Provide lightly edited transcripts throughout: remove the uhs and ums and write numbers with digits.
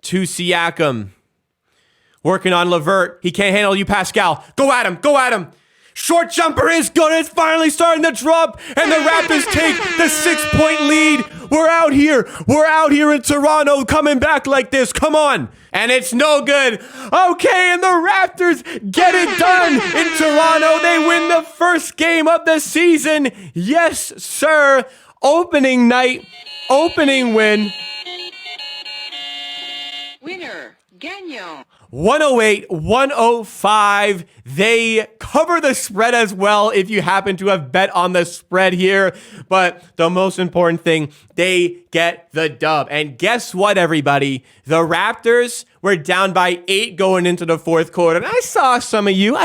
to Siakam. Working on LeVert. He can't handle you, Pascal. Go at him. Go at him. Short jumper is good. It's finally starting to drop. And the Raptors take the 6-point lead. We're out here. We're out here in Toronto coming back like this. Come on. And it's no good. Okay, and the Raptors get it done in Toronto. They win the first game of the season. Yes, sir. Opening night. Opening win. Winner. Gagnant. 108-105. They cover the spread as well if you happen to have bet on the spread here. But the most important thing, they get the dub. And guess what, everybody? The Raptors were down by 8 going into the fourth quarter. And I saw some of you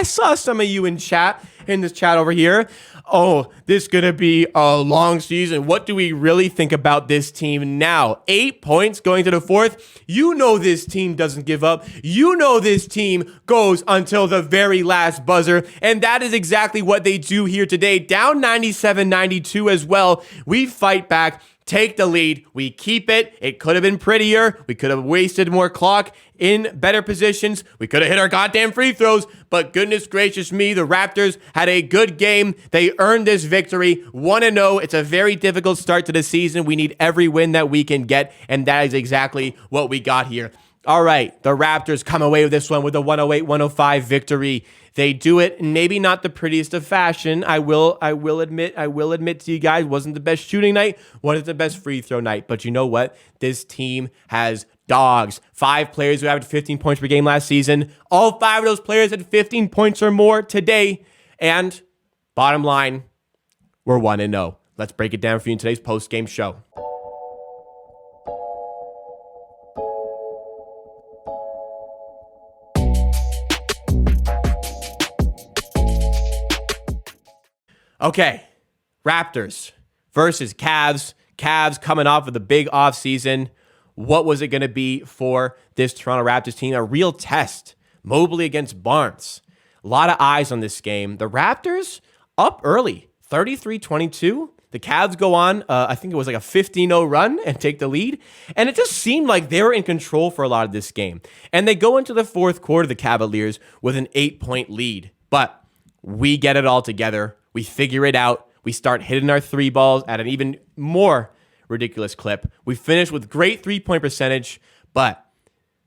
in chat, in this chat over here. Oh, this is going to be a long season. What do we really think about this team now? 8 points going to the fourth. You know this team doesn't give up. You know this team goes until the very last buzzer. And that is exactly what they do here today. Down 97-92 as well. We fight back. Take the lead. We keep it. It could have been prettier. We could have wasted more clock in better positions. We could have hit our goddamn free throws. But goodness gracious me, the Raptors had a good game. They earned this victory. 1-0. It's a very difficult start to the season. We need every win that we can get. And that is exactly what we got here. All right, the Raptors come away with this one with a 108-105 victory. They do it, maybe not the prettiest of fashion. I will admit to you guys, wasn't the best shooting night, wasn't the best free throw night. But you know what? This team has dogs. 5 players who averaged 15 points per game last season. All 5 of those players had 15 points or more today. And bottom line, we're 1-0. Let's break it down for you in today's post-game show. Okay, Raptors versus Cavs. Cavs coming off of the big offseason. What was it going to be for this Toronto Raptors team? A real test. Mobley against Barnes. A lot of eyes on this game. The Raptors up early, 33-22. The Cavs go on, I think it was like a 15-0 run and take the lead. And it just seemed like they were in control for a lot of this game. And they go into the fourth quarter, the Cavaliers, with an 8-point lead. But we get it all together. We figure it out. We start hitting our 3 balls at an even more ridiculous clip. We finish with great 3-point percentage, but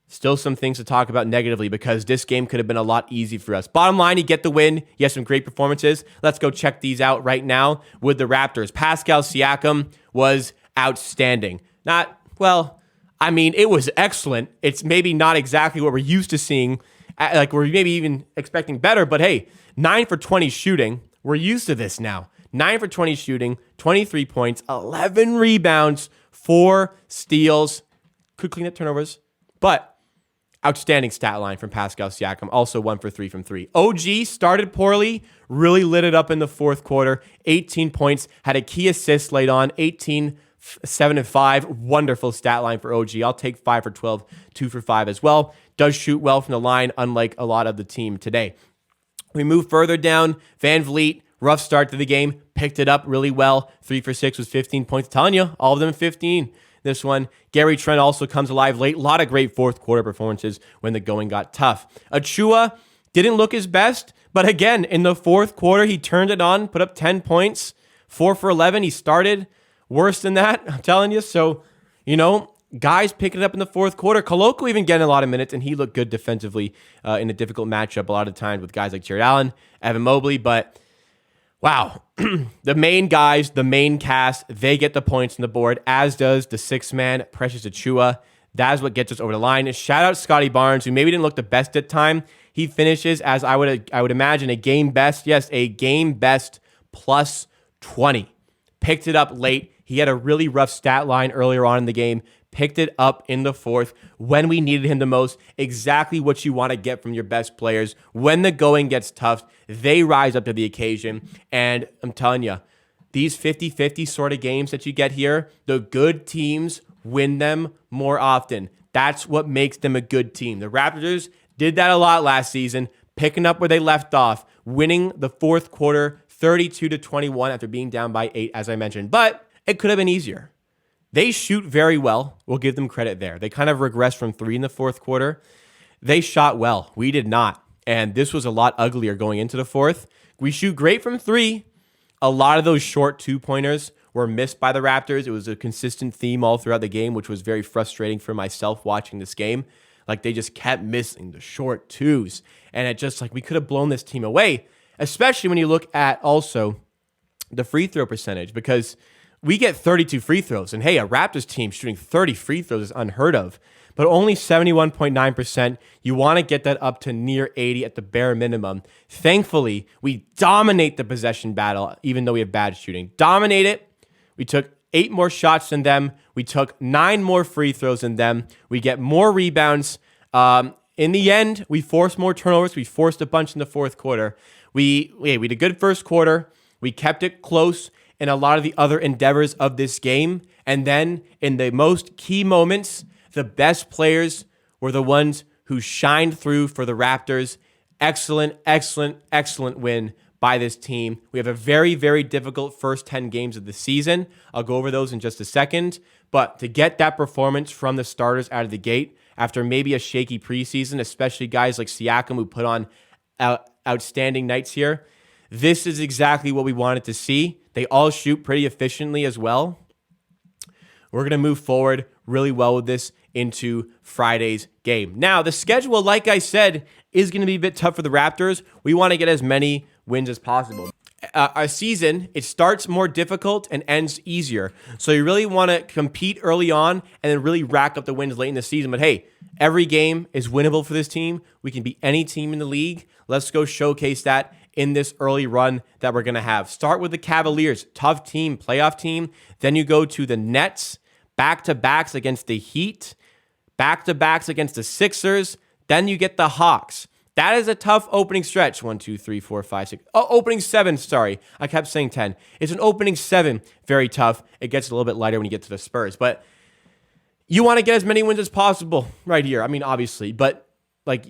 still some things to talk about negatively because this game could have been a lot easier for us. Bottom line, you get the win. You have some great performances. Let's go check these out right now with the Raptors. Pascal Siakam was outstanding. It was excellent. It's maybe not exactly what we're used to seeing. Like we're maybe even expecting better, but hey, 9 for 20 shooting. We're used to this now. 9 for 20 shooting, 23 points, 11 rebounds, 4 steals. Could clean up turnovers, but outstanding stat line from Pascal Siakam. Also 1 for 3 from 3. OG started poorly, really lit it up in the fourth quarter. 18 points, had a key assist late on. 18, 7 and 5. Wonderful stat line for OG. I'll take 5 for 12, 2 for 5 as well. Does shoot well from the line, unlike a lot of the team today. We move further down. Van Vliet, rough start to the game, picked it up really well. 3 for 6 was 15 points. I'm telling you, all of them 15. This one, Gary Trent also comes alive late. A lot of great fourth quarter performances when the going got tough. Achua didn't look his best, but again, in the fourth quarter, he turned it on, put up 10 points, 4 for 11. He started worse than that, I'm telling you. So, guys picking it up in the fourth quarter. Koloko even getting a lot of minutes, and he looked good defensively in a difficult matchup a lot of times with guys like Jared Allen, Evan Mobley. But, wow, the main guys, the main cast, they get the points on the board, as does the 6-man Precious Achua. That is what gets us over the line. Shout out Scotty Barnes, who maybe didn't look the best at time. He finishes as I would imagine a game best. Yes, a game best plus 20. Picked it up late. He had a really rough stat line earlier on in the game. Picked it up in the fourth when we needed him the most. Exactly what you want to get from your best players. When the going gets tough, they rise up to the occasion. And I'm telling you, these 50-50 sort of games that you get here, the good teams win them more often. That's what makes them a good team. The Raptors did that a lot last season, picking up where they left off, winning the fourth quarter 32-21 after being down by 8, as I mentioned. But it could have been easier. They shoot very well. We'll give them credit there. They kind of regressed from 3 in the fourth quarter. They shot well. We did not. And this was a lot uglier going into the fourth. We shoot great from 3. A lot of those short 2-pointers were missed by the Raptors. It was a consistent theme all throughout the game, which was very frustrating for myself watching this game. Like, they just kept missing the short 2s. And it just, like, we could have blown this team away, especially when you look at also the free throw percentage, because we get 32 free throws. And hey, a Raptors team shooting 30 free throws is unheard of. But only 71.9%. You want to get that up to near 80 at the bare minimum. Thankfully, we dominate the possession battle, even though we have bad shooting. Dominate it. We took 8 more shots than them. We took 9 more free throws than them. We get more rebounds. In the end, we forced more turnovers. We forced a bunch in the fourth quarter. We did a good first quarter. We kept it close in a lot of the other endeavors of this game. And then in the most key moments, the best players were the ones who shined through for the Raptors. Excellent, excellent, excellent win by this team. We have a very, very difficult first 10 games of the season. I'll go over those in just a second. But to get that performance from the starters out of the gate after maybe a shaky preseason, especially guys like Siakam who put on outstanding nights here, this is exactly what we wanted to see. They all shoot pretty efficiently as well. We're going to move forward really well with this into Friday's game. Now, the schedule, like I said, is going to be a bit tough for the Raptors. We want to get as many wins as possible. Our season, it starts more difficult and ends easier. So you really want to compete early on and then really rack up the wins late in the season. But hey, every game is winnable for this team. We can beat any team in the league. Let's go showcase that in this early run that we're going to have. Start with the Cavaliers, tough team, playoff team. Then you go to the Nets, back-to-backs against the Heat, back-to-backs against the Sixers. Then you get the Hawks. That is a tough opening stretch. 1, 2, 3, 4, 5, 6. Oh, opening 7, sorry. I kept saying 10. It's an opening 7. Very tough. It gets a little bit lighter when you get to the Spurs. But you want to get as many wins as possible right here. I mean, obviously. But like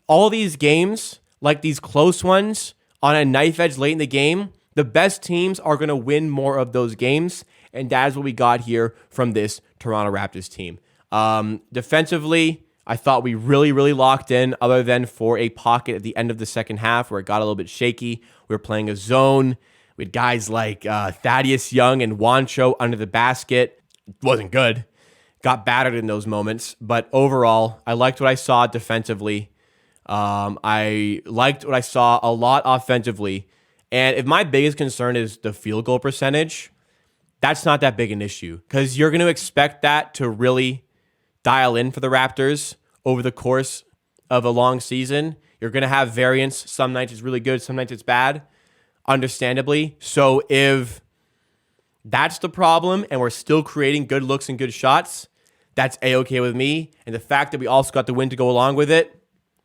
all these games, like these close ones on a knife edge late in the game, the best teams are going to win more of those games. And that is what we got here from this Toronto Raptors team. Defensively, I thought we really, really locked in, other than for a pocket at the end of the second half where it got a little bit shaky. We were playing a zone with guys like Thaddeus Young and Juancho under the basket. It wasn't good. Got battered in those moments. But overall, I liked what I saw defensively. I liked what I saw a lot offensively. And if my biggest concern is the field goal percentage, that's not that big an issue because you're going to expect that to really dial in for the Raptors over the course of a long season. You're going to have variance. Some nights it's really good, some nights it's bad, understandably. So if that's the problem and we're still creating good looks and good shots, that's A-okay with me. And the fact that we also got the win to go along with it,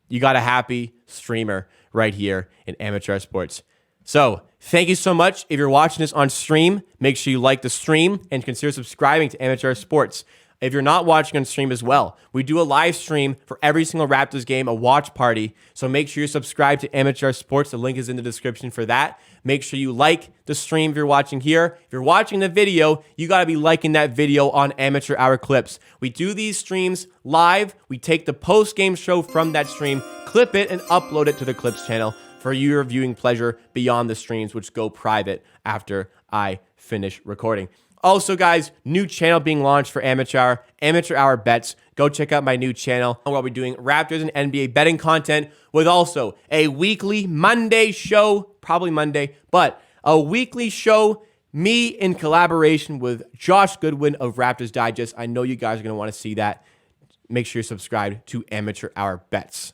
you got a happy streamer right here in Amateur Sports. So thank you so much. If you're watching this on stream, make sure you like the stream and consider subscribing to Amateur Sports. If you're not watching on stream as well, we do a live stream for every single Raptors game, a watch party. So make sure you subscribe to Amateur Sports. The link is in the description for that. Make sure you like the stream if you're watching here. If you're watching the video, you got to be liking that video on Amateur Hour Clips. We do these streams live. We take the post-game show from that stream, clip it, and upload it to the Clips channel for your viewing pleasure beyond the streams, which go private after I finish recording. Also, guys, new channel being launched for Amateur Hour Bets. Go check out my new channel where I'll be doing Raptors and NBA betting content with also a weekly Monday show, probably Monday, but a weekly show, me in collaboration with Josh Goodwin of Raptors Digest. I know you guys are going to want to see that. Make sure you're subscribed to Amateur Hour Bets.